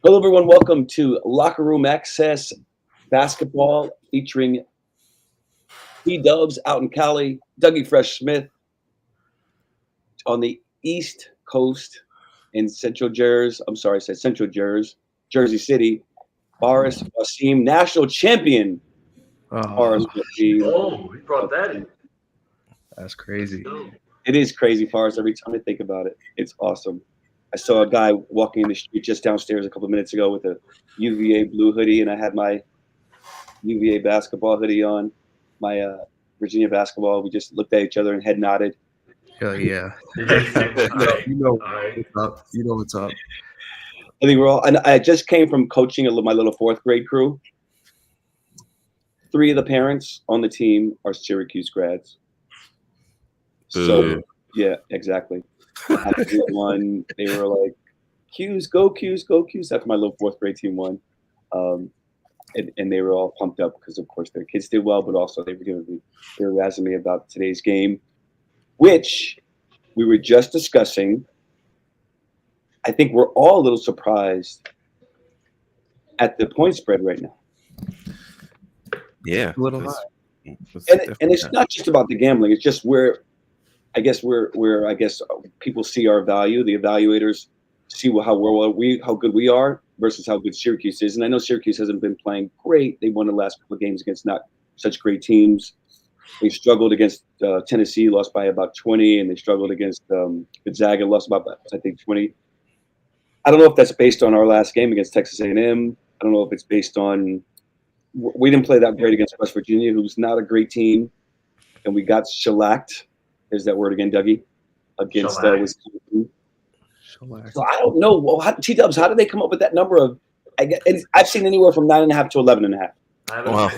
Hello, everyone. Welcome to Locker Room Access Basketball featuring T-Dubs out in Cali, Dougie Fresh Smith on the East Coast in Central Jersey. I'm sorry, I said Central Jersey, Jersey City. Boris Wasim, national champion. Boris Wasim. Oh, we brought that in. That's crazy. It is crazy, Forrest. Every time I think about it, it's awesome. I saw a guy walking in the street just downstairs a couple of minutes ago with a UVA blue hoodie, and I had my UVA basketball hoodie on, my Virginia basketball. We just looked at each other and head nodded. Hell yeah. You know what's up. You know what's up. I think we're all – and I just came from coaching my little fourth grade crew. 3 of the parents on the team are Syracuse grads. So, yeah, exactly. One, they were like, Q's, go Q's, go Q's. That's my little fourth grade team won. And they were all pumped up because, of course, their kids did well, but also they were razzing me about today's game, which we were just discussing. I think we're all a little surprised at the point spread right now. Yeah. A little high. And it's not just about the gambling. It's just where people see our value. The evaluators see how good we are versus how good Syracuse is. And I know Syracuse hasn't been playing great. They won the last couple of games against not such great teams. They struggled against Tennessee, lost by about 20, and they struggled against Gonzaga, lost about, I think, 20. I don't know if that's based on our last game against Texas A&M. I don't know if it's based on we didn't play that great against West Virginia, who's not a great team, and we got shellacked. There's that word again, Dougie, against Wisconsin. So I don't know. Well, T-Dubs, how did they come up with that number of I've seen anywhere from 9.5 to 11.5. Well,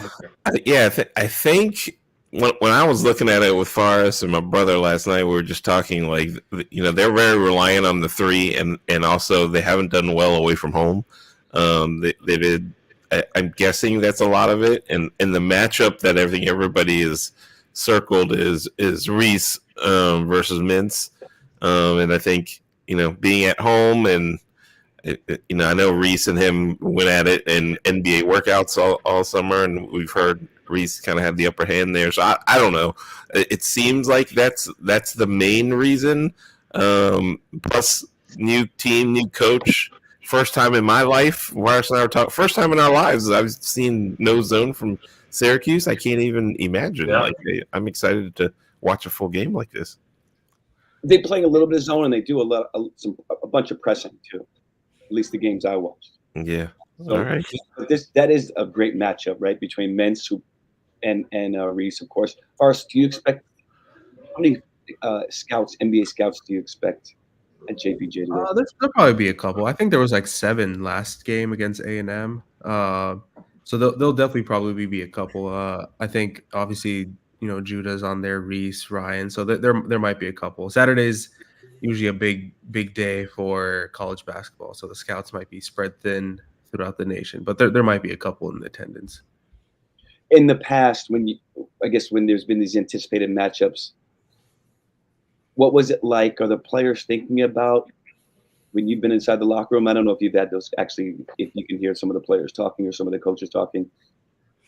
I think when I was looking at it with Forrest and my brother last night, we were just talking like, they're very reliant on the 3, and also they haven't done well away from home. They did. I'm guessing that's a lot of it, and the matchup that everybody is circled is Reese versus Mintz, and I think being at home and I know Reese and him went at it in NBA workouts all summer, and we've heard Reese kind of had the upper hand there. So I don't know. It seems like that's the main reason. Plus, new team, new coach. First time in my life, Wires and I were talking. First time in our lives, I've seen no zone from Syracuse. I can't even imagine. Yeah. I'm excited to watch a full game like this. They play a little bit of zone, and they do a bunch of pressing too. At least the games I watched. Yeah. So all right. That is a great matchup, right, between Mintz and Reese, of course. Forrest, do you expect how many NBA scouts do you expect at JPJ today? There'll probably be a couple. I think there was like 7 last game against A&M. So there'll definitely probably be a couple. I think obviously Judah's on there, Reese, Ryan. So there might be a couple. Saturday's usually a big day for college basketball, so the scouts might be spread thin throughout the nation. But there might be a couple in attendance. In the past, when there's been these anticipated matchups, what was it like? Are the players thinking about when you've been inside the locker room? I don't know if you've had those actually, if you can hear some of the players talking or some of the coaches talking.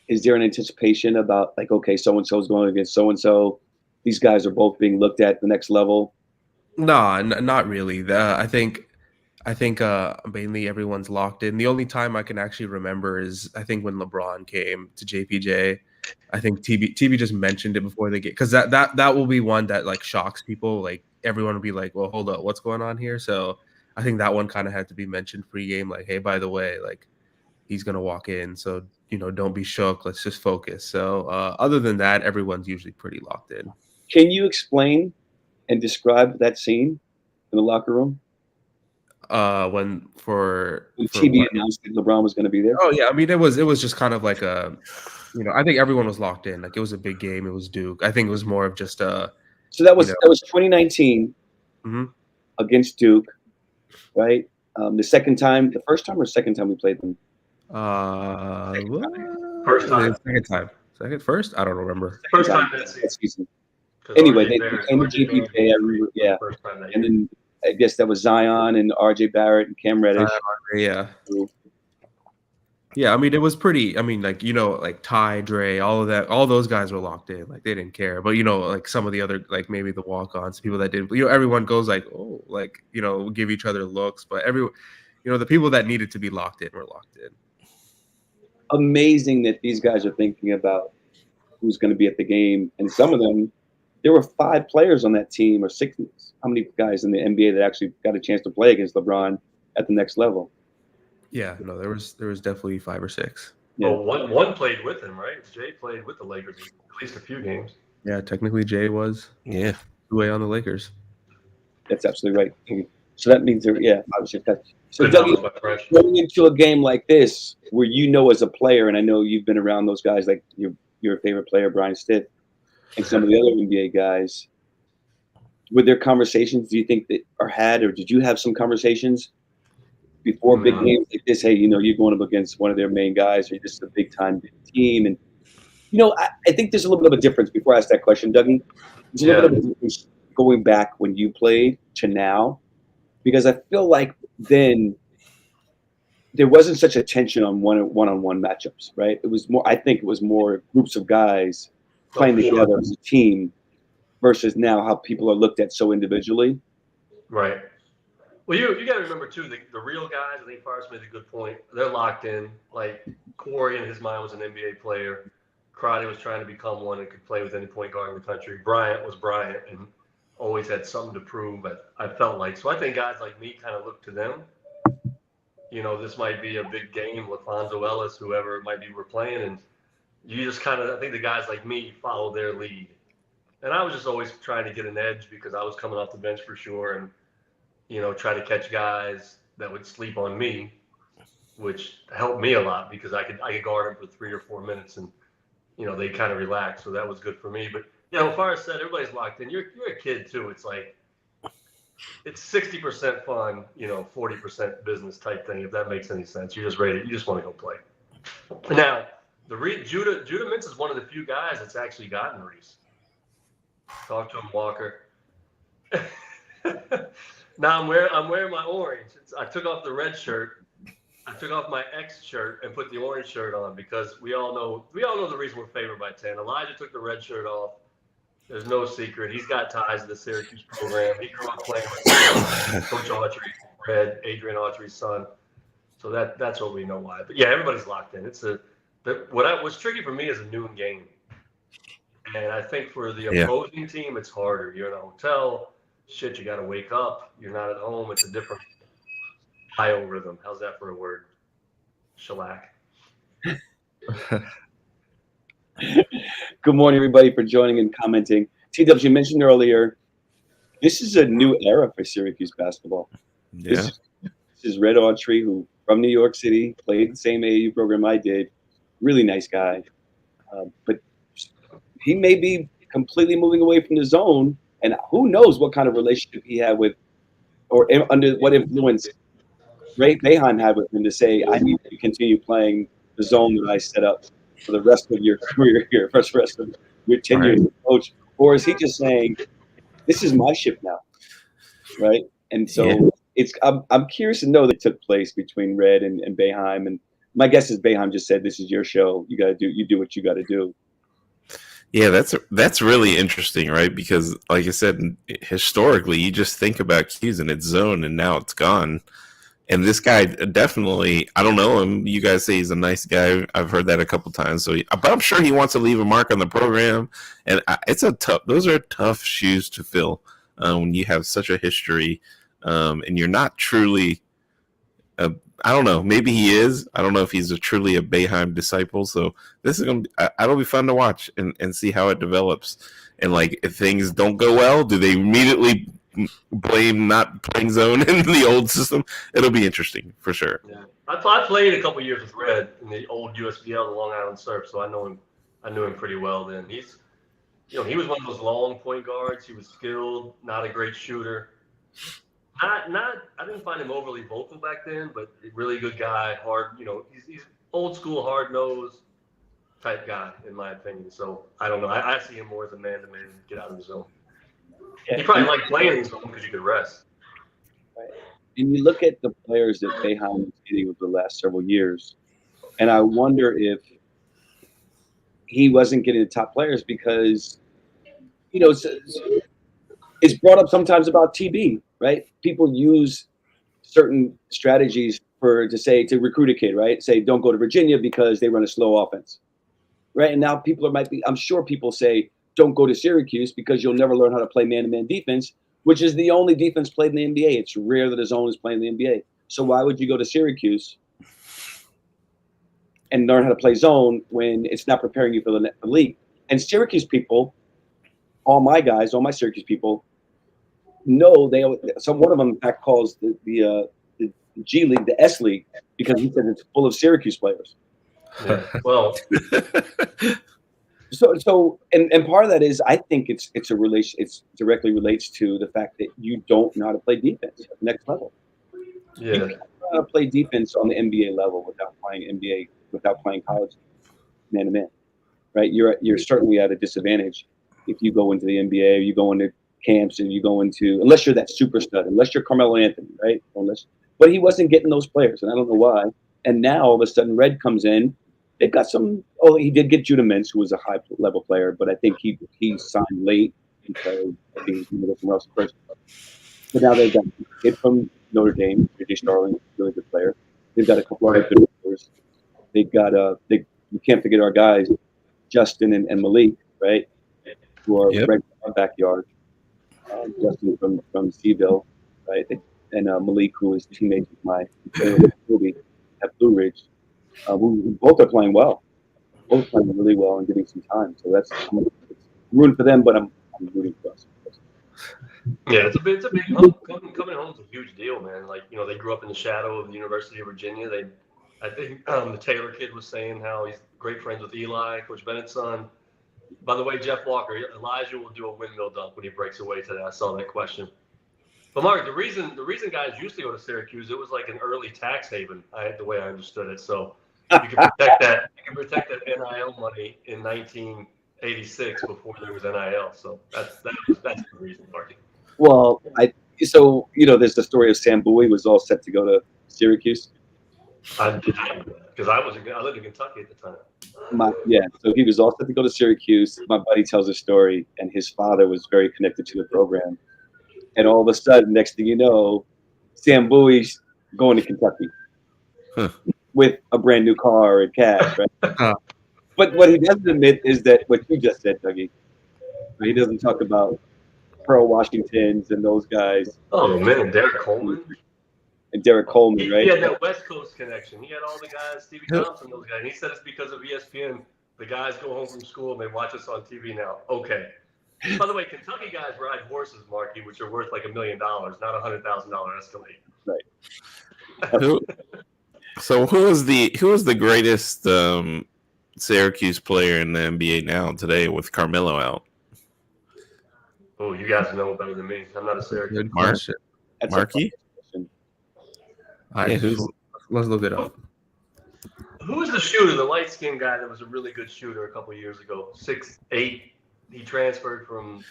Is there an anticipation about like, okay, so-and-so is going against so-and-so? These guys are both being looked at the next level? No, not really. I think mainly everyone's locked in. The only time I can actually remember is I think when LeBron came to JPJ. I think TB just mentioned it before the game because that will be one that like shocks people. Like everyone will be like, "Well, hold up, what's going on here?" So I think that one kind of had to be mentioned pregame. Like, hey, by the way, like he's gonna walk in, so don't be shook. Let's just focus. So other than that, everyone's usually pretty locked in. Can you explain and describe that scene in the locker room? When TB announced that LeBron was going to be there. Oh yeah, I mean it was just kind of like a, I think everyone was locked in. Like it was a big game. It was Duke. I think it was more of just a. So that was 2019 against Duke, right? The first time or second time we played them. First time. First? I don't remember. First time that season. Anyway, they came to JPJ. I remember, yeah. And then I guess that was Zion and R.J. Barrett and Cam Reddish. Yeah. Yeah, I mean, it was pretty. I mean, like, like Ty, Dre, all of that, all those guys were locked in. Like, they didn't care. But, like some of the other, like maybe the walk-ons, people that didn't, everyone goes like, oh, like, give each other looks. But the people that needed to be locked in were locked in. Amazing that these guys are thinking about who's going to be at the game. And some of them, there were 5 players on that team, or 6. How many guys in the NBA that actually got a chance to play against LeBron at the next level? Yeah, no, there was definitely 5 or 6. Yeah. Well, one played with him, right? Jay played with the Lakers at least a few games. Yeah, technically Jay was way on the Lakers. That's absolutely right. So that means obviously. So Good Dougie, knowledge, my friend. going into a game like this, where as a player, and I know you've been around those guys, like your favorite player, Brian Stiff, and some of the other NBA guys, were there conversations do you think that are had, or did you have some conversations before big games like this? Hey, you're going up against one of their main guys, or this is a big time team, and I think there's a little bit of a difference. Before I ask that question, Dougie, there's a little bit of a difference going back when you played to now, because I feel like then there wasn't such a tension on one-on-one matchups, right? It was more. I think it was more groups of guys playing together as a team, versus now how people are looked at so individually. Right. Well, you got to remember too, the real guys. I think Forrest made a good point. They're locked in. Like Corey, in his mind, was an NBA player. Crotty was trying to become one and could play with any point guard in the country. Bryant was Bryant and always had something to prove. But I felt like, so I think guys like me kind of look to them. This might be a big game with Lonzo Ellis, whoever it might be we're playing, and you just kind of, I think the guys like me follow their lead. And I was just always trying to get an edge because I was coming off the bench for sure, and try to catch guys that would sleep on me, which helped me a lot because I could guard them for 3 or 4 minutes, and they kind of relax, so that was good for me. But as far as said, everybody's locked in. You're a kid too. It's like it's 60% fun, 40% business type thing. If that makes any sense, you're just ready. You just want to go play. Now, Judah Mintz is one of the few guys that's actually gotten Reese. Talk to him, Walker. Now I'm wearing my orange. I took off the red shirt. I took off my X shirt and put the orange shirt on because we all know the reason we're favored by 10. Elijah took the red shirt off. There's no secret. He's got ties to the Syracuse program. He grew up playing with Coach Autry, Adrian Autry's son. So that's what we know why. But yeah, everybody's locked in. It's what's tricky for me is a noon game. And I think for the opposing team, it's harder. You're in a hotel. Shit, you got to wake up. You're not at home. It's a different biorhythm. How's that for a word? Shellac. Good morning, everybody, for joining and commenting. T-Dubs, you mentioned earlier, this is a new era for Syracuse basketball. Yeah. This is Red Autry, who from New York City, played the same AAU program I did. Really nice guy. But he may be completely moving away from the zone, and who knows what kind of relationship he had with, or under what influence Ray Boeheim had with him to say, I need to continue playing the zone that I set up for the rest of your career here, for the rest of your tenure as a coach. Or is he just saying, this is my ship now, right? And so I'm curious to know that took place between Red and Boeheim. And my guess is Boeheim just said, this is your show. You do what you got to do. Yeah, that's really interesting, right? Because like I said, historically, you just think about Q's and its zone, and now it's gone. And this guy definitely, I don't know him. You guys say he's a nice guy. I've heard that a couple times. But I'm sure he wants to leave a mark on the program. And those are tough shoes to fill when you have such a history, and you're not truly. I don't know. Maybe he is. I don't know if he's truly a Boeheim disciple. So this is it'll be fun to watch and see how it develops. And like, if things don't go well, do they immediately blame not playing zone in the old system? It'll be interesting for sure. Yeah, I played a couple years with Red in the old USBL, the Long Island Surf, so I knew him pretty well then. He was one of those long point guards. He was skilled, not a great shooter. I didn't find him overly vocal back then, but a really good guy, hard, he's old school, hard nosed type guy in my opinion. So I don't know. I see him more as a man-to-man, get out of the zone. He probably liked playing in the zone because you could rest. And you look at the players that Boeheim was getting over the last several years, and I wonder if he wasn't getting the top players because, it's brought up sometimes about TB, right? People use certain strategies to recruit a kid, right? Say, don't go to Virginia because they run a slow offense, right? And now I'm sure people say, don't go to Syracuse because you'll never learn how to play man-to-man defense, which is the only defense played in the NBA. It's rare that a zone is playing in the NBA. So why would you go to Syracuse and learn how to play zone when it's not preparing you for the league? And Syracuse people, all my Syracuse people, know one of them in fact calls the G League the S League because he said it's full of Syracuse players. Yeah. Well, so part of that is I think it's directly relates to the fact that you don't know how to play defense at the next level. Yeah. You can't know how to play defense on the NBA level without playing college man to man, right? You're certainly at a disadvantage if you go into the NBA, or you go into camps, and you go into, unless you're that super stud, unless you're Carmelo Anthony, right? But he wasn't getting those players, and I don't know why. And now all of a sudden, Red comes in. They've got some. Oh, he did get Judah Mintz, who was a high level player, but I think he signed late because I think he was going to go somewhere else first. But now they've got a kid from Notre Dame, J.J. Starling, really good player. They've got a couple other good players. They've got you can't forget our guys, Justin and Malik, right? Who are right in our backyard. Justin from Seville, right? And Malik, who is teammates with my movie at Blue Ridge. Both are playing well. Both playing really well and getting some time. So I'm rooting for them, but I'm rooting for us. Yeah, it's a big coming home is a huge deal, man. Like, they grew up in the shadow of the University of Virginia. I think the Taylor kid was saying how he's great friends with Eli, Coach Bennett's son. By the way, Jeff Walker, Elijah will do a windmill dunk when he breaks away today. I saw that question. But Mark, the reason guys used to go to Syracuse, it was like an early tax haven. The way I understood it. So you can protect that. You can protect that NIL money in 1986 before there was NIL. So that's the reason, Marty. Well, there's the story of Sam Bowie was all set to go to Syracuse. Because I lived in Kentucky at the time. So he was all set to go to Syracuse. My buddy tells a story, and his father was very connected to the program. And all of a sudden, next thing you know, Sam Bowie's going to Kentucky with a brand new car and cash, right? But what he doesn't admit is that what you just said, Dougie. He doesn't talk about Pearl Washingtons and those guys. Oh, man, Derek Coleman. And Derek Coleman, right? He had that West Coast connection. He had all the guys, Stevie Thompson, those guys. And he said it's because of ESPN. The guys go home from school and they watch us on TV now. Okay. By the way, Kentucky guys ride horses, Marky, which are worth like $1 million, not $100,000 Escalade. Right. So who is the greatest Syracuse player in the NBA now today with Carmelo out? Oh, you guys know better than me. I'm not a Syracuse. Good question. Marky? Let's look it up. Who was the shooter, the light-skinned guy that was a really good shooter a couple years ago? 6'8". He transferred from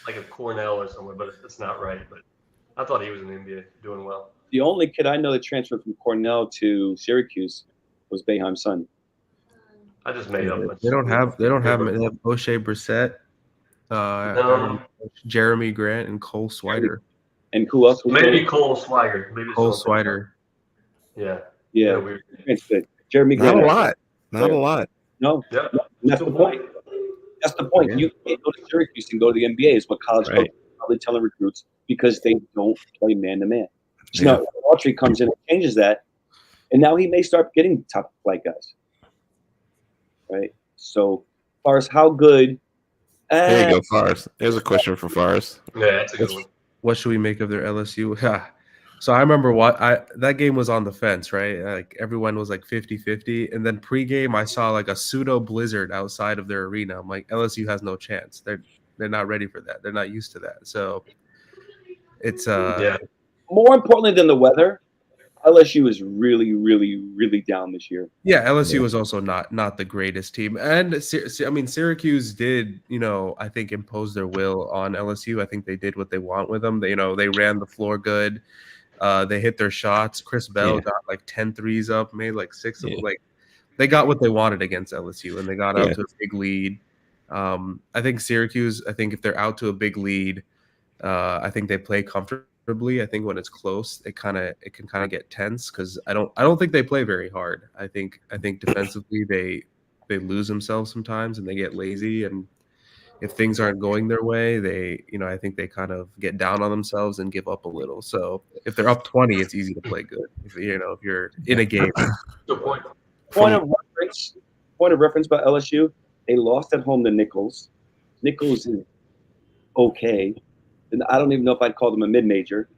like a Cornell or somewhere, but it's not right. But I thought he was in the NBA doing well. The only kid I know that transferred from Cornell to Syracuse was Boeheim's son. I just made up. They don't have O'Shea Brissett, Jeremy Grant, and Cole Swider. And who else? Maybe Cole Swider. Cole Swider. Yeah. It's good. Jeremy Grant. Not a lot. No. Yeah. That's the point. That's the point. You can't go to Syracuse and go to the NBA is what college coaches are probably telling recruits because they don't play man-to-man. So now Autry comes in and changes that, and now he may start getting top flight guys. Right? So, as far as how good... There you go, Forrest. There's a question for Forrest. Yeah, that's a good one. What should we make of their LSU? So I remember that game was on the fence, right? Like everyone was like 50-50. And then pregame, I saw like a pseudo blizzard outside of their arena. I'm like, LSU has no chance. They're not ready for that. They're not used to that. So it's more importantly than the weather, LSU is really, really, really down this year. Yeah, LSU was also not the greatest team. And Syracuse did, I think impose their will on LSU. I think they did what they want with them. They ran the floor good. They hit their shots. Chris Bell Yeah. got like 10 threes up, made like 6 of them. Yeah. Like they got what they wanted against LSU, and they got Yeah. out to a big lead. I think Syracuse, I think if they're out to a big lead, I think they play comfortably. I think when it's close, it can kind of get tense because I don't think they play very hard. I think defensively they lose themselves sometimes and they get lazy, and if things aren't going their way, I think they kind of get down on themselves and give up a little. So if they're up 20, it's easy to play good. If you're in a game. Good point. Point of reference about LSU, they lost at home to Nichols. Nichols is okay. And I don't even know if I'd call them a mid-major,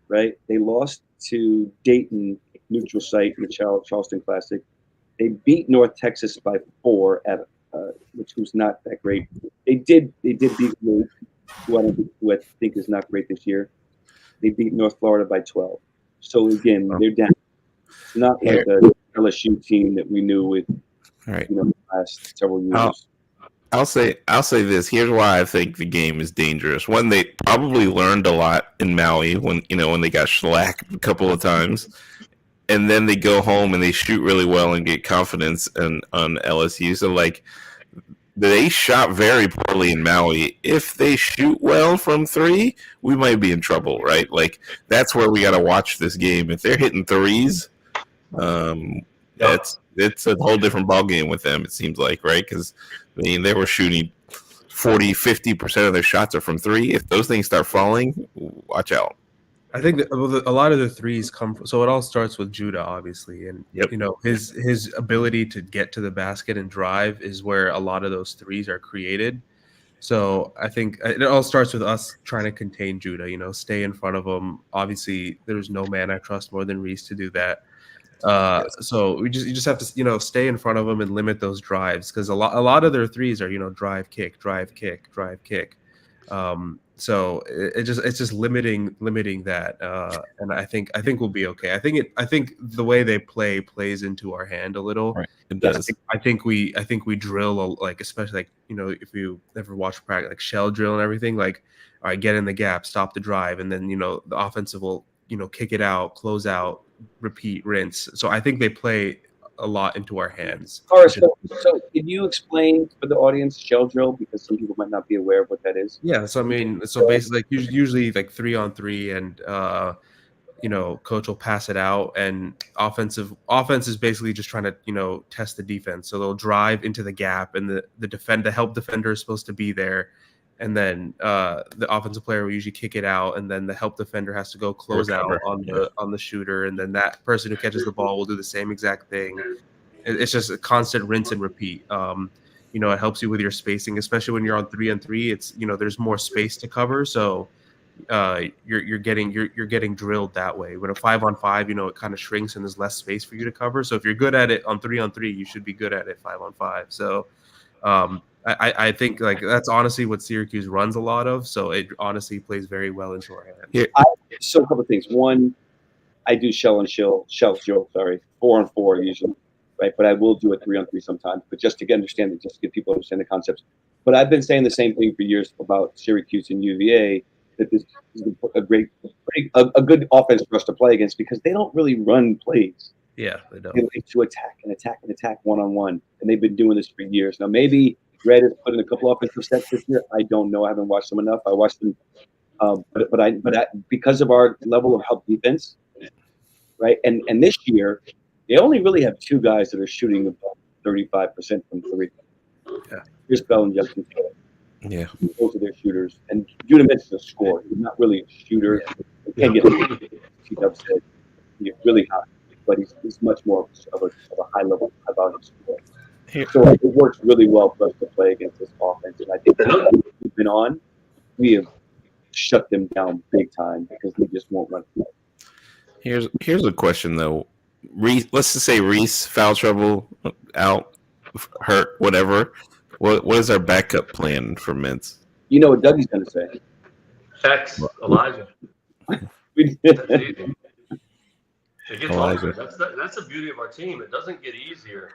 right? They lost to Dayton, neutral site in the Charleston Classic. They beat North Texas by 4 at which was not that great. They did beat Wake, who I think is not great this year. They beat North Florida by 12. So again, they're down. It's not like the LSU team that we knew with the last several years. I'll say this. Here's why I think the game is dangerous. One, they probably learned a lot in Maui when they got shellacked a couple of times, and then they go home and they shoot really well and get confidence on LSU. So like they shot very poorly in Maui. If they shoot well from 3, we might be in trouble, right? Like that's where we got to watch this game. If they're hitting threes, it's a whole different ballgame with them, it seems like, right? Because they were shooting 40-50% of their shots are from 3. If those things start falling, watch out. I think that a lot of the threes come from, so it all starts with Judah, obviously, and his ability to get to the basket and drive is where a lot of those threes are created. So I think it all starts with us trying to contain Judah, stay in front of him. Obviously, there's no man I trust more than Reese to do that. So you just have to stay in front of them and limit those drives because a lot of their threes are drive kick. So it's just limiting that, and I think we'll be okay. I think the way they plays into our hand a little. Right. It does. I think we drill especially if you ever watch practice like shell drill and everything, like all right, get in the gap, stop the drive, and then the offensive will kick it out, close out, repeat, rinse. So I think they play a lot into our hands. All right, so can you explain for the audience shell drill, because some people might not be aware of what that is? Yeah, so basically like usually like 3-on-3 and coach will pass it out, and offense is basically just trying to test the defense. So they'll drive into the gap, and the help defender is supposed to be there. And then the offensive player will usually kick it out, and then the help defender has to go close out on the shooter, and then that person who catches the ball will do the same exact thing. It's just a constant rinse and repeat. It helps you with your spacing, especially when you're on 3-on-3. It's there's more space to cover, so you're getting drilled that way. When a 5-on-5, it kind of shrinks and there's less space for you to cover. So if you're good at it on 3-on-3, you should be good at it 5-on-5. So I think like that's honestly what Syracuse runs a lot of, so it honestly plays very well into our hands. Yeah. So a couple of things. One, I do shell drill, 4-on-4 usually, right? But I will do a 3-on-3 sometimes. But just to just to get people to understand the concepts. But I've been saying the same thing for years about Syracuse and UVA, that this is a good offense for us to play against because they don't really run plays. Yeah, they don't. They like to attack one-on-one, and they've been doing this for years. Now maybe Red has put in a couple offensive sets this year. I don't know. I haven't watched them enough. I watched them, but because of our level of help defense, right? And this year, they only really have 2 guys that are shooting about 35% from 3. Yeah, Chris Bell and Justin Taylor. Yeah, those are their shooters. And Judah Mintz is a scorer. He's not really a shooter. He can't get he's upset. He's really hot, but he's much more of a high level about his score. So it works really well for us to play against this offense. And I think that we've been on, we have shut them down big time because they just won't run play. Here's a question though. Reese, let's just say Reese, foul trouble, out, hurt, whatever. What is our backup plan for Mintz? You know what Dougie's going to say? Text Elijah. It gets harder. That's the beauty of our team. It doesn't get easier.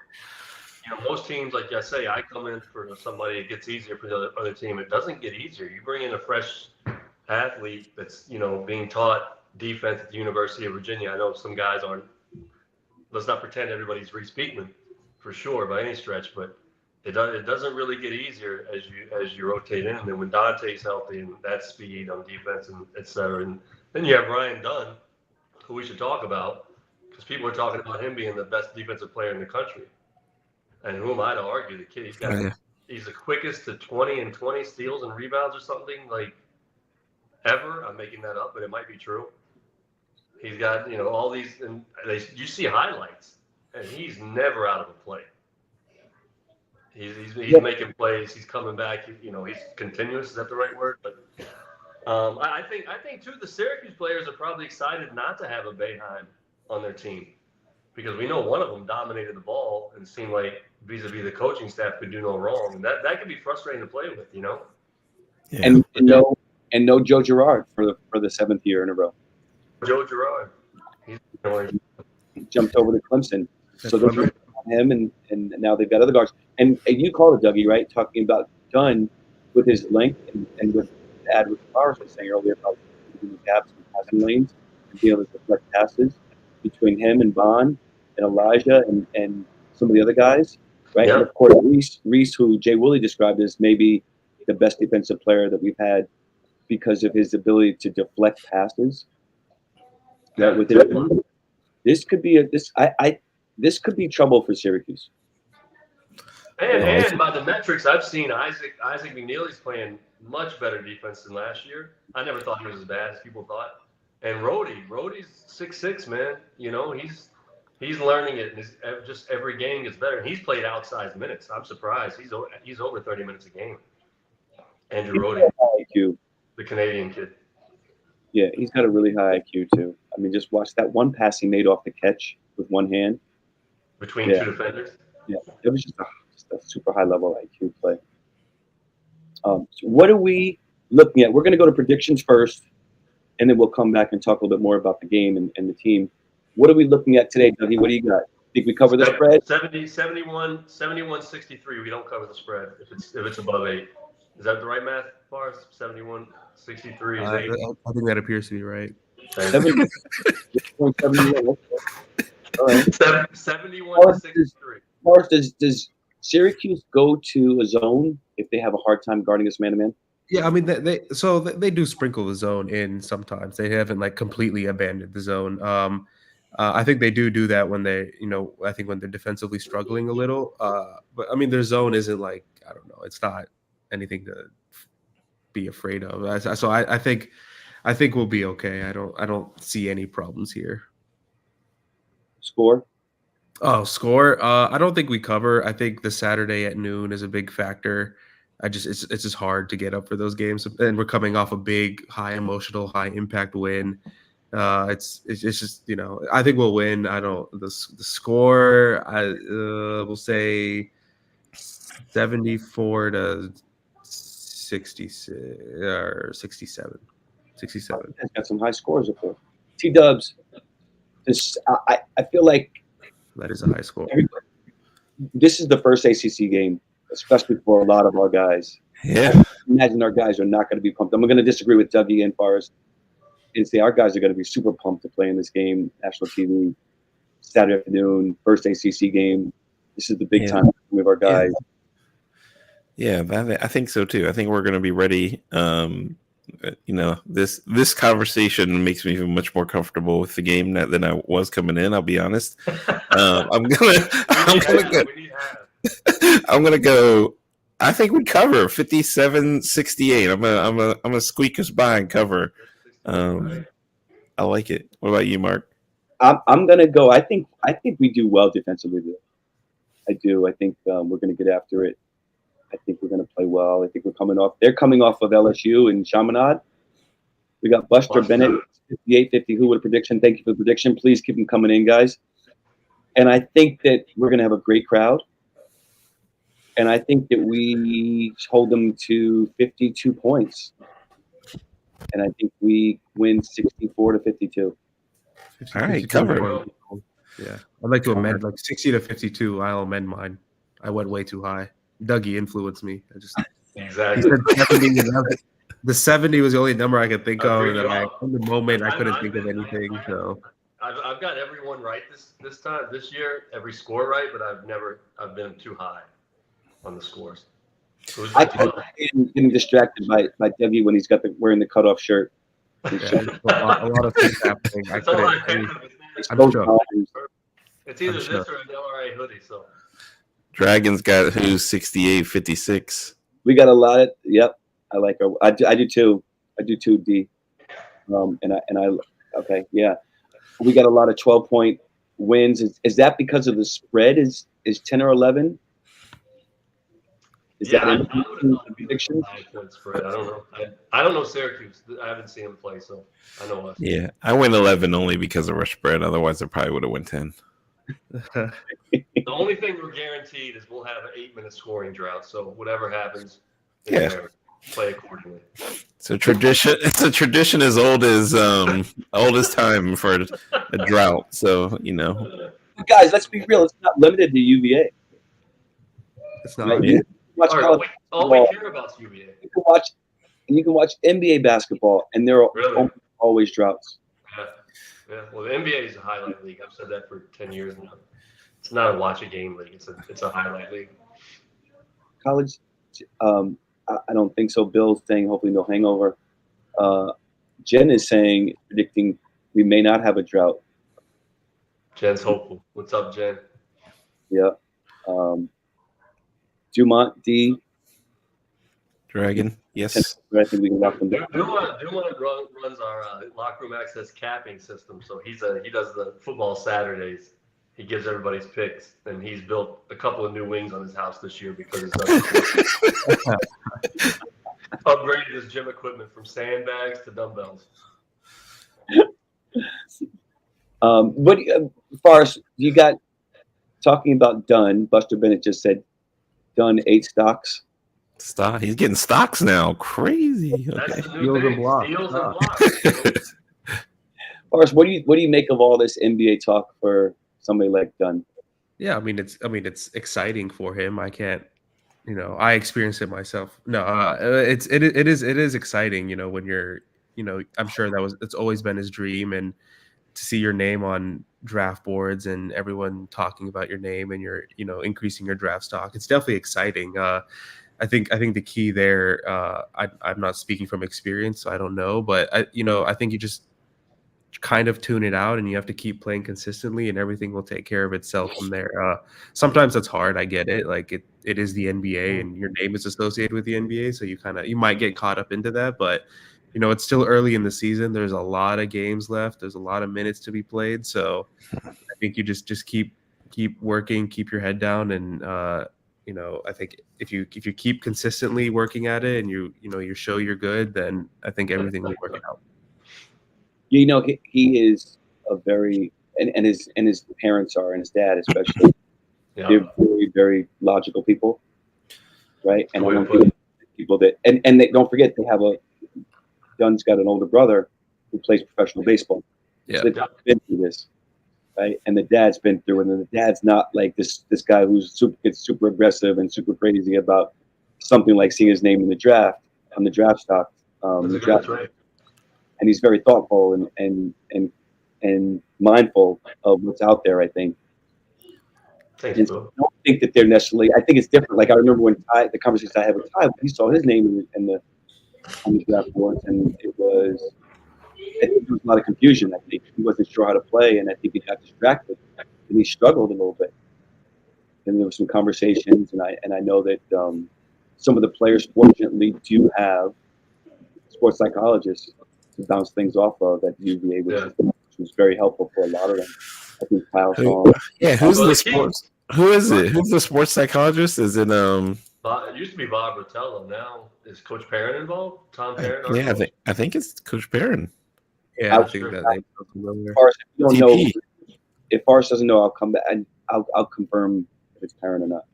Most teams, like I say, I come in for somebody, it gets easier for the other team. It doesn't get easier. You bring in a fresh athlete that's, being taught defense at the University of Virginia. I know some guys aren't. Let's not pretend everybody's Reese Beekman for sure by any stretch, but it doesn't really get easier as you rotate in. And then when Dante's healthy and that speed on defense and et cetera, and then you have Ryan Dunn, who we should talk about because people are talking about him being the best defensive player in the country. And who am I to argue? The kid, he's the quickest to 20 and 20 steals and rebounds or something like ever. I'm making that up, but it might be true. He's got, all these, and you see highlights, and he's never out of a play. He's making plays. He's coming back. He's continuous. Is that the right word? But I think too, the Syracuse players are probably excited not to have a Boeheim on their team because we know one of them dominated the ball and seemed like vis-a-vis the coaching staff could do no wrong. And that could be frustrating to play with, Yeah. And no Joe Girard for the 7th year in a row. Joe Girard. He jumped over to Clemson. So they're on him, and now they've got other guards. And you called it, Dougie, right? Talking about Dunn with his length and with add what Powers was saying earlier about the gaps and passing lanes and being able to deflect passes between him and Bond and Elijah and some of the other guys, right? Yeah. And of course, Reese, who Jay Woolley described as maybe the best defensive player that we've had because of his ability to deflect passes. Yeah, this could be this could be trouble for Syracuse. And by the metrics I've seen, Isaac McNeely's playing much better defense than last year. I never thought he was as bad as people thought. And Rhodey's 6'6", man. He's learning it. And just every game gets better. And he's played outsized minutes. I'm surprised. He's over 30 minutes a game. Andrew Rhodey, the Canadian kid. Yeah, he's got a really high IQ too. I mean, just watch that one pass he made off the catch with one hand. Between two defenders? Yeah, it was just a super high level IQ play. So what are we looking at? We're going to go to predictions first, and then we'll come back and talk a little bit more about the game and the team. What are we looking at today, Dougie? What do you got? Think we cover the spread? 71-63. We don't cover the spread if it's above 8. Is that the right math, Fars? 71-63 is 8. I think that appears to be right. 71. All right. 71-63. Fars, does Syracuse go to a zone if they have a hard time guarding us man-to-man? Yeah, I mean they do sprinkle the zone in sometimes. They haven't completely abandoned the zone. I think they do that when they, I think when they're defensively struggling a little. But I mean their zone isn't I don't know. It's not anything to be afraid of. So I think we'll be okay. I don't see any problems here. Score? Oh, score. I don't think we cover. I think the Saturday at noon is a big factor. It's just hard to get up for those games, and we're coming off a big, high emotional, high impact win. It's just I think we'll win. The score. We'll say 74-66 or 67. 67. It's got some high scores up there. T-Dubs. I feel like that is a high score. This is the first ACC game, especially for a lot of our guys. Yeah. I imagine our guys are not going to be pumped. I'm going to disagree with Dougie and Forrest and say our guys are going to be super pumped to play in this game, national TV, Saturday afternoon, first ACC game. This is the big time with our guys. Yeah, I think so too. I think we're going to be ready. This conversation makes me feel much more comfortable with the game than I was coming in. I'll be honest. I'm gonna go. I think we cover 57-68. I'm gonna squeak us by and cover. I like it. What about you, Mark? I'm gonna go. I think we do well defensively. I do. I think we're gonna get after it. I think we're going to play well. I think they're coming off of LSU and Chaminade. We got Buster Bennett, 58-50. Who would a prediction? Thank you for the prediction. Please keep them coming in, guys. And I think that we're going to have a great crowd. And I think that we hold them to 52 points. And I think we win 64-52. All right, cover. Yeah. I'd like to amend 60-52. I'll amend mine. I went way too high. Dougie influenced me. Exactly. the 70 was the only number I could think of, Agreed. and then in the moment I couldn't I've think of been- anything. So I've got everyone right this year, every score right, but I've been too high on the scores. So I keep getting distracted by Debbie when he's wearing the cutoff shirt. yeah, a lot of things happening. I That's all I couldn't. have. I'm Both sure. times. It's either I'm sure. this or an LRA hoodie. So Dragons got who's 68-56. We got a lot of. Yep, I like her. I do too. I do too, D. And I. Okay, yeah. We got a lot of 12-point wins. Is that because of the spread? Is 10 or 11? Is yeah, that I in would have thought it'd be like prediction? a 9-point spread. I don't know. I don't know Syracuse. I haven't seen them play, so I know us. Yeah, I went 11 only because of our spread. Otherwise, I probably would have went 10. The only thing we're guaranteed is we'll have an 8-minute scoring drought. So whatever happens, Yeah. play accordingly. It's a tradition. It's a tradition as old as time for a drought. So Guys, let's be real. It's not limited to UVA. It's not. Right? Yeah. Watch college All we football. care about is UVA. You can watch NBA basketball, and there are Really? always droughts. Yeah. Well, the NBA is a highlight league. I've said that for 10 years now. It's not a watch a game league. It's a highlight league. College, I don't think so. Bill's saying hopefully no hangover. Jen is predicting we may not have a drought. Jen's hopeful. What's up, Jen? Yeah. Dumont D. Dragon. Yes. I think we can lock them down. Dumont runs our locker room access capping system. So he does the football Saturdays. He gives everybody's picks, and he's built a couple of new wings on his house this year because it's upgraded his gym equipment from sandbags to dumbbells. What, Forrest, you got talking about Dunn. Buster Bennett just said Dunn 8 stocks. Stock. He's getting stocks now. Crazy. That's Okay. the new Steals and thing. blocks. Steals and blocks. Forrest, what do you make of all this NBA talk for somebody like Dunn? Yeah, it's exciting for him. I can't, I experienced it myself. No, it is exciting. When you're, I'm sure it's always been his dream, and to see your name on draft boards and everyone talking about your name and you're, increasing your draft stock, it's definitely exciting. I think the key there. I'm not speaking from experience, so I don't know, but I think you just kind of tune it out and you have to keep playing consistently and everything will take care of itself from there. Sometimes that's hard. I get it. Like it is the NBA and your name is associated with the NBA. So you might get caught up into that, but it's still early in the season. There's a lot of games left. There's a lot of minutes to be played. So I think you just keep working, keep your head down. And, I think if you keep consistently working at it and you show you're good, then I think everything will work out. He is a very and his parents are, and his dad especially. Yeah. They're very, very logical people, right? And I don't Good. think people that and they don't forget they have Dunn's got an older brother who plays professional baseball. Yeah. So they've been through this, right? And the dad's been through it, and the dad's not like this guy who's gets super aggressive and super crazy about something like seeing his name in the draft on the draft stock. That's right. And he's very thoughtful and mindful of what's out there, I think. Thanks, And Bill. so I don't think that they're necessarily. I think it's different. Like I remember when the conversation I had with Ty, he saw his name on the draft boards, and I think there was a lot of confusion. I think he wasn't sure how to play, and I think he got distracted, and he struggled a little bit. And there were some conversations, and I know that some of the players fortunately do have sports psychologists to bounce things off of at UVA, which was very helpful for a lot of them. I think Kyle saw. Yeah, who's the sports? Who is it? Who's the sports psychologist? Is it It used to be Bob Rotello. Now is Coach Perrin involved? Tom Perrin? Yeah, I think it's Coach Perrin. Yeah, I think that name's familiar. Forrest, if you don't know, TP. if Forrest doesn't know, I'll come back and I'll confirm if it's Perrin or not.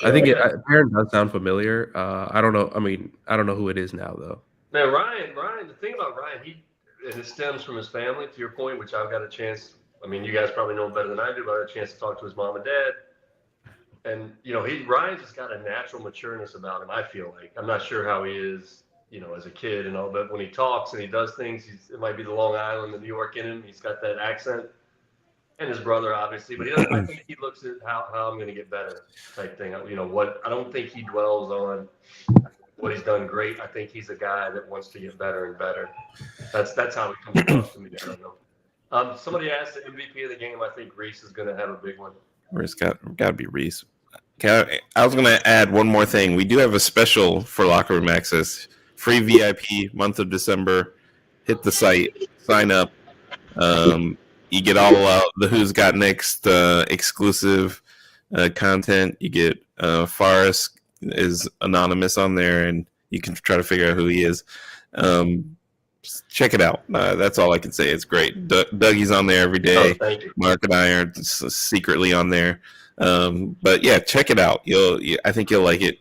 I think Aaron does sound familiar. I don't know. I mean, I don't know who it is now, though. Now, Ryan, the thing about Ryan, it stems from his family, to your point, which I've got a chance. I mean, you guys probably know him better than I do, but I had a chance to talk to his mom and dad. And, Ryan's just got a natural matureness about him, I feel like. I'm not sure how he is as a kid and all. But when he talks and he does things, it might be the Long Island, the New York in him. He's got that accent, and his brother obviously. But I think he looks at how I'm going to get better type thing. What I don't think he dwells on what he's done great. I think he's a guy that wants to get better and better. That's how it comes across to me. I don't know. Somebody asked the MVP of the game. I think Reese is going to have a big one. It's got to be Reese. Okay, I was going to add one more thing. We do have a special for Locker Room Access. Free VIP, month of December. Hit the site, sign up. You get all the Who's Got Next exclusive content. You get Forrest is anonymous on there, and you can try to figure out who he is. Check it out. That's all I can say. It's great. Dougie's on there every day. Oh, thank you. Mark and I are secretly on there. But yeah, check it out. I think you'll like it.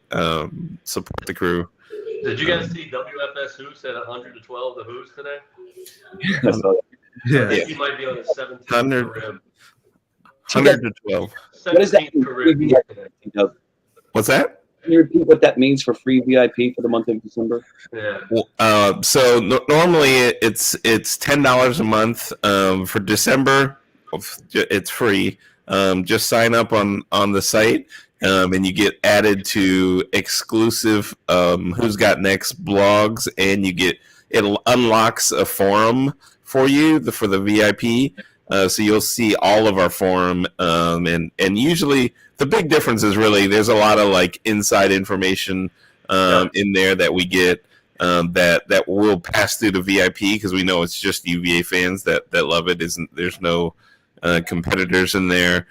Support the crew. Did you guys see WFS Who's at 112 the Who's today? Yeah. I think he might be on his 17th 100 career. 112. What is that? 17th career today. What's that? Can you repeat what that means for free VIP for the month of December? Yeah. So normally it's $10 a month. For December, it's free. Just sign up on the site, and you get added to exclusive Who's Got Next blogs, and it unlocks a forum for you for the VIP. So you'll see all of our forum, and usually the big difference is really there's a lot of like inside information in there that we get that will pass through the VIP because we know it's just UVA fans that love it. There's no competitors in there.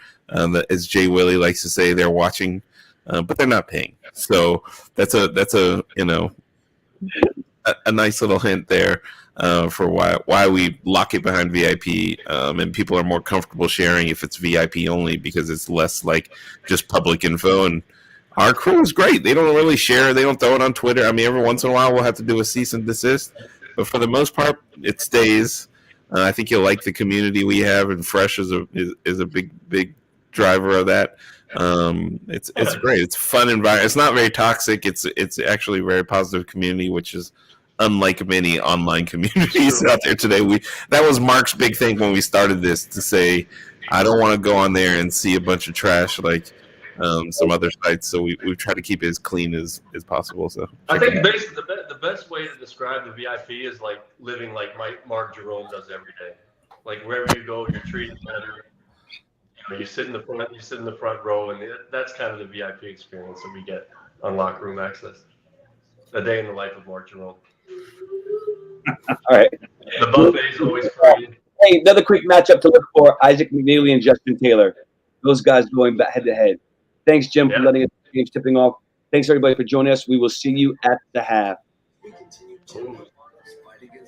As Jay Willie likes to say, they're watching, but they're not paying. So that's a nice little hint there. For why we lock it behind VIP, and people are more comfortable sharing if it's VIP only because it's less like just public info. And our crew is great. They don't really share. They don't throw it on Twitter. I mean, every once in a while we'll have to do a cease and desist, but for the most part, it stays. I think you'll like the community we have, and Fresh is a big driver of that. It's great. It's fun environment. It's not very toxic. It's actually a very positive community, which is unlike many online communities out there today. That was Mark's big thing when we started this, to say, I don't want to go on there and see a bunch of trash like some other sites. So we try to keep it as clean as possible. So I think basically the best way to describe the VIP is like living like Mark Jerome does every day. Like wherever you go, you're treated better. You sit in the front row, and that's kind of the VIP experience that we get on Locker Room Access. A day in the life of Mark Jerome. All right. The buffet is always free. Hey, another quick matchup to look for: Isaac McNeely and Justin Taylor. Those guys going head to head. Thanks, Jim, for letting us games tipping off. Thanks everybody for joining us. We will see you at the half.